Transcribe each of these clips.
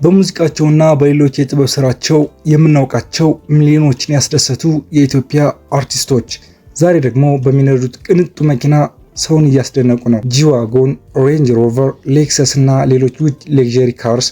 በሙዚቃቸውና በሌሎች የጥበብ ስራቸው የምናውቃቸው ሚሊዮኖችን ያስደሰቱ የኢትዮጵያ አርቲስቶች ዛሬ ደግሞ በሚነዱት ቅንጡ መኪና ሰውን እያስደነቁ ነው። ጂ-ዋጎን፣ ሬንጅ ሮቨር፣ ሌክሰስ እና ሌሎች ውድ ሌክዠሪ ካርስ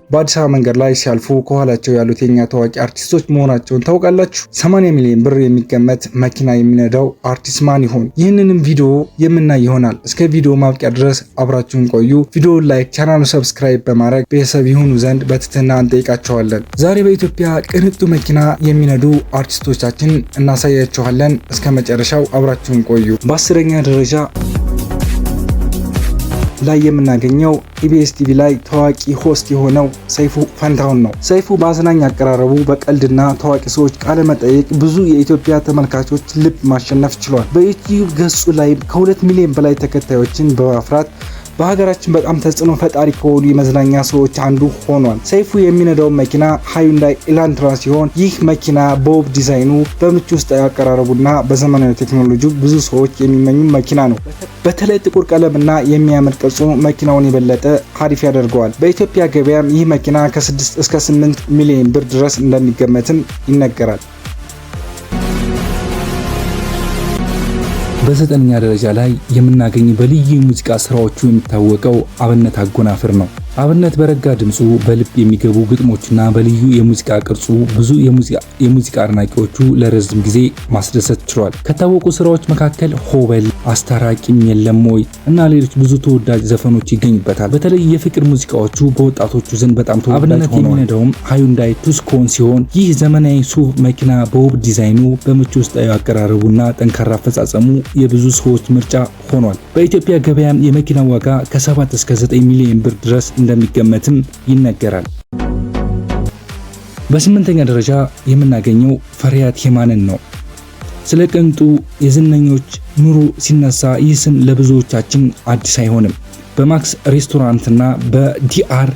በአዲስ አበባ መንገድ ላይ ሲያልፉ ከኋላቸው ያሉት የኛ ታዋቂ አርቲስቶች መሆናቸውን ታውቃላችሁ? 80 ሚሊዮን ብር የሚገመት መኪና የሚነዳው አርቲስት ማን ይሆን? ይህንንም ቪዲዮ የምናይ ይሆናል። እስከ ቪዲዮ ማብቂያ ድረስ አብራችሁን ቆዩ። ቪዲዮውን ላይክ፣ ቻናሉን ሰብስክራይብ በማድረግ ቤተሰብ ይሁኑ ዘንድ በትህትና እንጠይቃቸዋለን። ዛሬ በኢትዮጵያ ቅንጡ መኪና የሚነዱ አርቲስቶቻችን እናሳያችኋለን። እስከ መጨረሻው አብራችሁን ቆዩ። በ10ኛ ደረጃ ላይ የምናገኘው ኢቢኤስ ቲቪ ላይ ታዋቂ ሆስት የሆነው ሰይፉ ፋንታሁን ነው። ሰይፉ በአዝናኝ አቀራረቡ በቀልድና ታዋቂ ሰዎች ቃለ መጠይቅ ብዙ የኢትዮጵያ ተመልካቾች ልብ ማሸነፍ ችሏል። በዩቲዩብ ገጹ ላይ ከ2 ሚሊዮን በላይ ተከታዮችን በማፍራት በሀገራችን በጣም ተጽዕኖ ፈጣሪ ከሆኑ የመዝናኛ ሰዎች አንዱ ሆኗል። ሰይፉ የሚነዳው መኪና ሃዩንዳይ ኤላንትራ ሲሆን ይህ መኪና በውብ ዲዛይኑ፣ በምቹ ውስጣዊ አቀራረቡና በዘመናዊ ቴክኖሎጂ ብዙ ሰዎች የሚመኙ መኪና ነው። በተለይ ጥቁር ቀለምና የሚያምር ቅርጹ መኪናውን የበለጠ አሪፍ ያደርገዋል። በኢትዮጵያ ገበያም ይህ መኪና ከ6 እስከ 8 ሚሊዮን ብር ድረስ እንደሚገመትም ይነገራል። በ9ኛ ደረጃ ላይ የምናገኝ በልዩ የሙዚቃ ስራዎቹ የሚታወቀው አብነት አጎናፍር ነው። አብነት በረጋ ድምፁ በልብ የሚገቡ ግጥሞችና በልዩ የሙዚቃ ቅርጹ ብዙ የሙዚቃ አድናቂዎቹ ለረጅም ጊዜ ማስደሰት ችሏል። ከታወቁ ስራዎች መካከል ሆበል፣ አስታራቂም የለም ወይ እና ሌሎች ብዙ ተወዳጅ ዘፈኖች ይገኙበታል። በተለይ የፍቅር ሙዚቃዎቹ በወጣቶቹ ዘንድ በጣም ተወዳጅ ሆነዋል። አብነት የሚነዳውም ሃዩንዳይ ቱስኮን ሲሆን ይህ ዘመናዊ ሱቭ መኪና በውብ ዲዛይኑ፣ በምቹ ውስጣዊ አቀራረቡና ጠንካራ አፈጻጸሙ የብዙ ሰዎች ምርጫ ሆኗል። በኢትዮጵያ ገበያም የመኪና ዋጋ ከ7 እስከ 9 ሚሊዮን ብር ድረስ እንደሚገመትም ይነገራል። በ8ኛ ደረጃ የምናገኘው ፈሪሃት የማንን ነው። ስለ ቅንጡ የዝነኞች ኑሮ ሲነሳ ይህ ስም ለብዙዎቻችን አዲስ አይሆንም። በማክስ ሬስቶራንትና በዲአር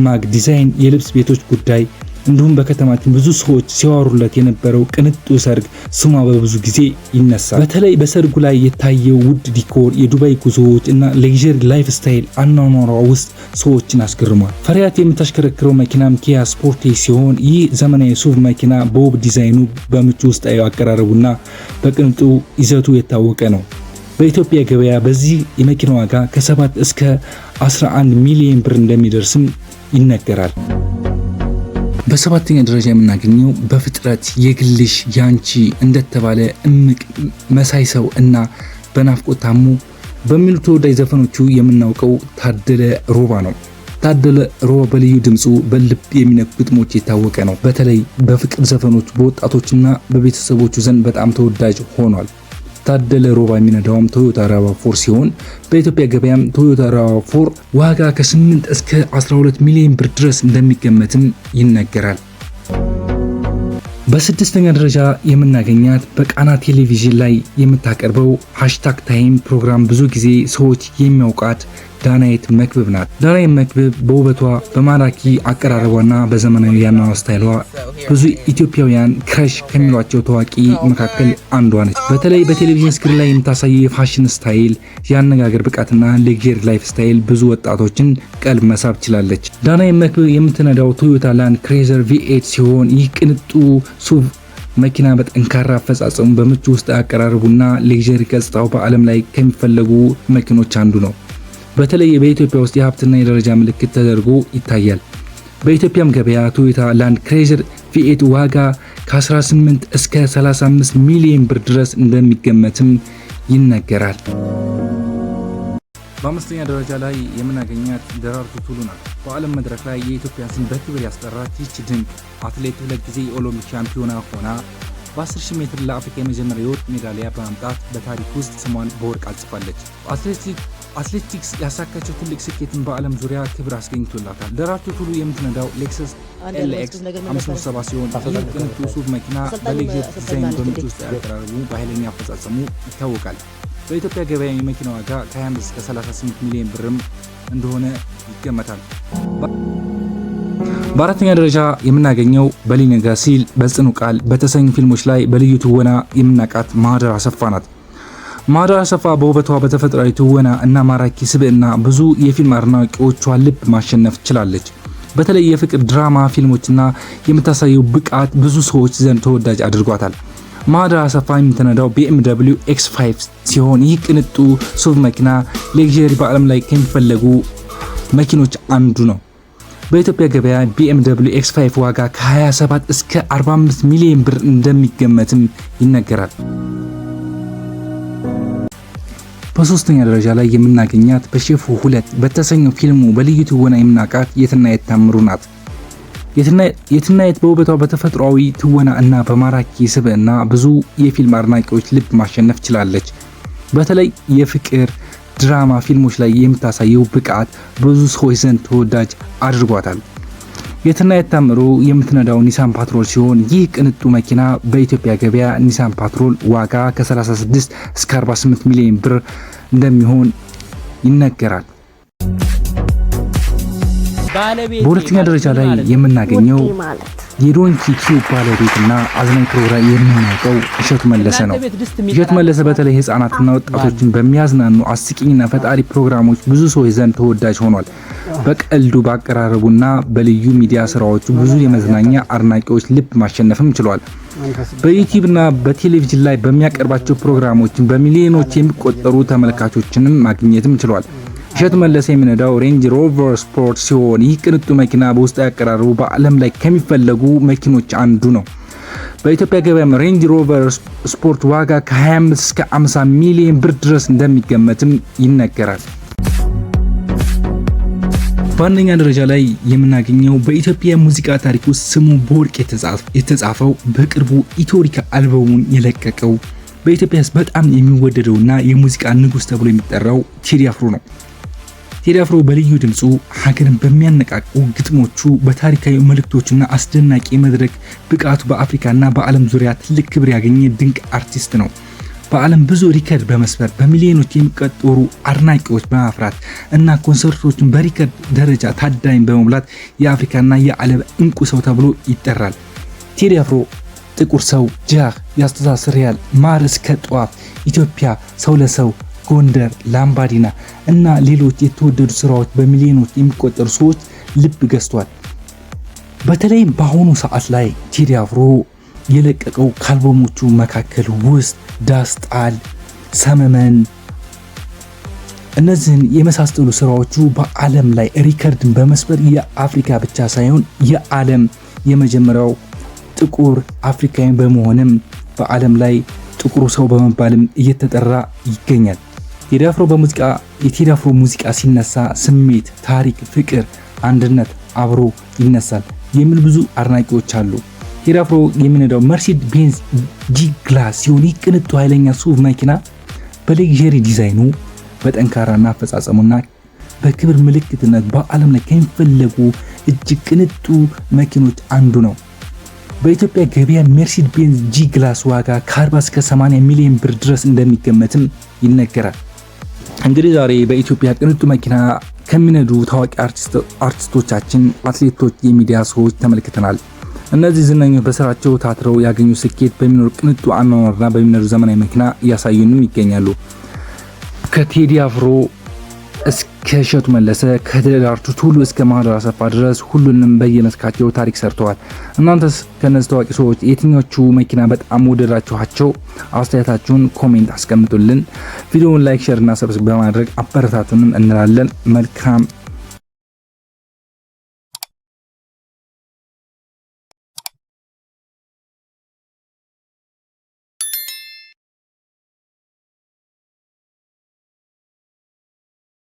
ማግ ዲዛይን የልብስ ቤቶች ጉዳይ እንዲሁም በከተማችን ብዙ ሰዎች ሲያወሩለት የነበረው ቅንጡ ሰርግ ስሟ በብዙ ጊዜ ይነሳል። በተለይ በሰርጉ ላይ የታየው ውድ ዲኮር፣ የዱባይ ጉዞዎች እና ሌክዠሪ ላይፍ ስታይል አኗኗሯ ውስጥ ሰዎችን አስገርሟል። ፈሪሃት የምታሽከረክረው መኪናም ኪያ ስፖርቴጅ ሲሆን ይህ ዘመናዊ ሱቭ መኪና በውብ ዲዛይኑ፣ በምቹ ውስጣዊ አቀራረቡና በቅንጡ ይዘቱ የታወቀ ነው። በኢትዮጵያ ገበያ በዚህ የመኪና ዋጋ ከ7 እስከ 11 ሚሊዮን ብር እንደሚደርስም ይነገራል። በ7ኛ ደረጃ የምናገኘው በፍጥረት፣ የግልሽ፣ ያንቺ እንደተባለ፣ እምቅ፣ መሳይ ሰው እና በናፍቆት ታሙ በሚሉ ተወዳጅ ዘፈኖቹ የምናውቀው ታደለ ሮባ ነው። ታደለ ሮባ በልዩ ድምፁ በልብ የሚነኩ ግጥሞች የታወቀ ነው። በተለይ በፍቅር ዘፈኖች በወጣቶችና በቤተሰቦቹ ዘንድ በጣም ተወዳጅ ሆኗል። ታደለ ሮባ የሚነዳውም ቶዮታ ራቫ4 ሲሆን በኢትዮጵያ ገበያም ቶዮታ ራቫ4 ዋጋ ከ8 እስከ 12 ሚሊዮን ብር ድረስ እንደሚገመትም ይነገራል። በ6ኛ ደረጃ የምናገኛት በቃና ቴሌቪዥን ላይ የምታቀርበው #ታይም ፕሮግራም ብዙ ጊዜ ሰዎች የሚያውቃት ዳናይት መክብብ ናት። ዳናይት መክብብ በውበቷ በማራኪ አቀራረቧና በዘመናዊ ያኗኗር ስታይሏ ብዙ ኢትዮጵያውያን ክረሽ ከሚሏቸው ታዋቂ መካከል አንዷ ነች። በተለይ በቴሌቪዥን ስክሪን ላይ የምታሳየው የፋሽን ስታይል፣ የአነጋገር ብቃትና ሌክዠሪ ላይፍ ስታይል ብዙ ወጣቶችን ቀልብ መሳብ ችላለች። ዳናይት መክብብ የምትነዳው ቶዮታ ላንድ ክሩዘር V8 ሲሆን ይህ ቅንጡ ሱቭ መኪና በጠንካራ አፈጻጸሙ፣ በምቹ ውስጥ አቀራረቡና ሌክዠሪ ገጽታው በዓለም ላይ ከሚፈለጉ መኪኖች አንዱ ነው። በተለይ በኢትዮጵያ ውስጥ የሀብትና የደረጃ ምልክት ተደርጎ ይታያል። በኢትዮጵያም ገበያ ቶዮታ ላንድ ክሩዘር V8 ዋጋ ከ18 እስከ 35 ሚሊዮን ብር ድረስ እንደሚገመትም ይነገራል። በ5ኛ ደረጃ ላይ የምናገኛት ደራርቱ ቱሉ ናት። በዓለም መድረክ ላይ የኢትዮጵያን ስም በክብር ያስጠራች ይህች ድንቅ አትሌት 2 ጊዜ የኦሎምፒክ ሻምፒዮና ሆና በ10,000 ሜትር ለአፍሪካ የመጀመሪያ የወርቅ ሜዳሊያ በማምጣት በታሪክ ውስጥ ስሟን በወርቅ አጽፋለች። አትሌቲክስ ያሳካቸው ትልቅ ስኬትን በዓለም ዙሪያ ክብር አስገኝቶላታል። ደራርቱ ቱሉ የምትነዳው ሌክሰስ LX 570 ሲሆን ይህ ቅንጡ ሱቭ መኪና በሌክዠሪ ዲዛይን፣ በምቹ ውስጥ አቀራረቡ፣ በኃይለኛ አፈጻጸሙ ይታወቃል። በኢትዮጵያ ገበያ የመኪና ዋጋ ከ25 እስከ 38 ሚሊዮን ብርም እንደሆነ ይገመታል። በአራተኛ ደረጃ የምናገኘው በሊነጋ ሲል በጽኑ ቃል በተሰኙ ፊልሞች ላይ በልዩ ትወና የምናውቃት ማህደር አሰፋ ናት። ማህደር አሰፋ በውበቷ፣ በተፈጥሯዊ ትወና እና ማራኪ ስብዕና ብዙ የፊልም አድናቂዎቿ ልብ ማሸነፍ ችላለች። በተለይ የፍቅር ድራማ ፊልሞችና የምታሳየው ብቃት ብዙ ሰዎች ዘንድ ተወዳጅ አድርጓታል። ማህደር አሰፋ የምትነዳው BMW X5 ሲሆን ይህ ቅንጡ ሱቭ መኪና ሌክዠሪ በዓለም ላይ ከሚፈለጉ መኪኖች አንዱ ነው። በኢትዮጵያ ገበያ BMW X5 ዋጋ ከ27 እስከ 45 ሚሊዮን ብር እንደሚገመትም ይነገራል። በሶስተኛ ደረጃ ላይ የምናገኛት በሼፉ 2 በተሰኘው ፊልሙ በልዩ ትወና የምናውቃት የትናየት ታምሩ ናት። የትናየት በውበቷ በተፈጥሯዊ ትወና እና በማራኪ ስብዕና ብዙ የፊልም አድናቂዎች ልብ ማሸነፍ ችላለች። በተለይ የፍቅር ድራማ ፊልሞች ላይ የምታሳየው ብቃት ብዙ ሰዎች ዘንድ ተወዳጅ አድርጓታል። የትናየት ታምሩ የምትነዳው ኒሳን ፓትሮል ሲሆን ይህ ቅንጡ መኪና በኢትዮጵያ ገበያ ኒሳን ፓትሮል ዋጋ ከ36 እስከ 48 ሚሊዮን ብር እንደሚሆን ይነገራል። በሁለተኛ ደረጃ ላይ የምናገኘው የዶንኪ ቲዩብ ባለቤትና አዝናኝ ፕሮግራም የምናውቀው እሸቱ መለሰ ነው። እሸቱ መለሰ በተለይ ህፃናትና ወጣቶችን በሚያዝናኑ አስቂኝና ፈጣሪ ፕሮግራሞች ብዙ ሰዎች ዘንድ ተወዳጅ ሆኗል። በቀልዱ በአቀራረቡና በልዩ ሚዲያ ስራዎቹ ብዙ የመዝናኛ አድናቂዎች ልብ ማሸነፍም ችሏል። በዩቲዩብና በቴሌቪዥን ላይ በሚያቀርባቸው ፕሮግራሞች በሚሊዮኖች የሚቆጠሩ ተመልካቾችንም ማግኘትም ችሏል። እሸቱ መለሰ የሚነዳው ሬንጅ ሮቨር ስፖርት ሲሆን ይህ ቅንጡ መኪና በውስጣዊ አቀራረቡ በዓለም ላይ ከሚፈለጉ መኪኖች አንዱ ነው። በኢትዮጵያ ገበያም ሬንጅ ሮቨር ስፖርት ዋጋ ከ25 እስከ 50 ሚሊዮን ብር ድረስ እንደሚገመትም ይነገራል። በአንደኛ ደረጃ ላይ የምናገኘው በኢትዮጵያ ሙዚቃ ታሪክ ውስጥ ስሙ በወርቅ የተጻፈው በቅርቡ ኢትዮሪካ አልበሙን የለቀቀው በኢትዮጵያ በጣም የሚወደደውና የሙዚቃ ንጉስ ተብሎ የሚጠራው ቴዲ አፍሮ ነው። ቴዲ አፍሮ በልዩ ድምፁ ሀገርን በሚያነቃቁ ግጥሞቹ በታሪካዊ መልእክቶችና አስደናቂ መድረክ ብቃቱ በአፍሪካና በዓለም ዙሪያ ትልቅ ክብር ያገኘ ድንቅ አርቲስት ነው። በዓለም ብዙ ሪከርድ በመስበር በሚሊዮኖች የሚቆጠሩ አድናቂዎች በማፍራት እና ኮንሰርቶችን በሪከርድ ደረጃ ታዳሚ በመሙላት የአፍሪካና የዓለም እንቁ ሰው ተብሎ ይጠራል። ቴዲ አፍሮ ጥቁር ሰው፣ ጃህ፣ ያስተሳስራል፣ ማር እስከ ጧፍ፣ ኢትዮጵያ፣ ሰው ለሰው፣ ጎንደር፣ ላምባዲና እና ሌሎች የተወደዱ ስራዎች በሚሊዮኖች የሚቆጠሩ ሰዎች ልብ ገዝቷል። በተለይም በአሁኑ ሰዓት ላይ ቴዲ አፍሮ የለቀቀው ከአልበሞቹ መካከል ውስጥ ዳስጣል፣ ሰመመን እነዚህን የመሳሰሉ ስራዎቹ በዓለም ላይ ሪከርድን በመስበር የአፍሪካ ብቻ ሳይሆን የዓለም የመጀመሪያው ጥቁር አፍሪካዊ በመሆንም በዓለም ላይ ጥቁሩ ሰው በመባልም እየተጠራ ይገኛል። የቴዲ አፍሮ ሙዚቃ ሲነሳ ስሜት፣ ታሪክ፣ ፍቅር፣ አንድነት አብሮ ይነሳል የሚል ብዙ አድናቂዎች አሉ። ቴዲ አፍሮ የሚነዳው መርሲዲስ ቤንዝ ጂ ክላስ ሲሆን ይህ ቅንጡ ኃይለኛ ሱቭ መኪና በሌክዠሪ ዲዛይኑ በጠንካራና አፈጻጸሙና በክብር ምልክትነት በዓለም ላይ ከሚፈለጉ እጅግ ቅንጡ መኪኖች አንዱ ነው። በኢትዮጵያ ገበያ ሜርሲዲስ ቤንዝ ጂ ክላስ ዋጋ ከ40 እስከ 80 ሚሊዮን ብር ድረስ እንደሚገመትም ይነገራል። እንግዲህ ዛሬ በኢትዮጵያ ቅንጡ መኪና ከሚነዱ ታዋቂ አርቲስቶቻችን፣ አትሌቶች፣ የሚዲያ ሰዎች ተመልክተናል። እነዚህ ዝነኞች በስራቸው ታትረው ያገኙ ስኬት በሚኖር ቅንጡ አኗኗርና በሚነዱ ዘመናዊ መኪና እያሳዩንም ይገኛሉ። ከቴዲ አፍሮ እስከ እሸቱ መለሰ፣ ከደራርቱ ቱሉ እስከ ማህደር አሰፋ ድረስ ሁሉንም በየመስካቸው ታሪክ ሰርተዋል። እናንተስ ከነዚህ ታዋቂ ሰዎች የትኞቹ መኪና በጣም ወደዳችኋቸው? አስተያየታችሁን ኮሜንት አስቀምጡልን። ቪዲዮውን ላይክ፣ ሼር እና ሰብስክራይብ በማድረግ አበረታቱንም እንላለን። መልካም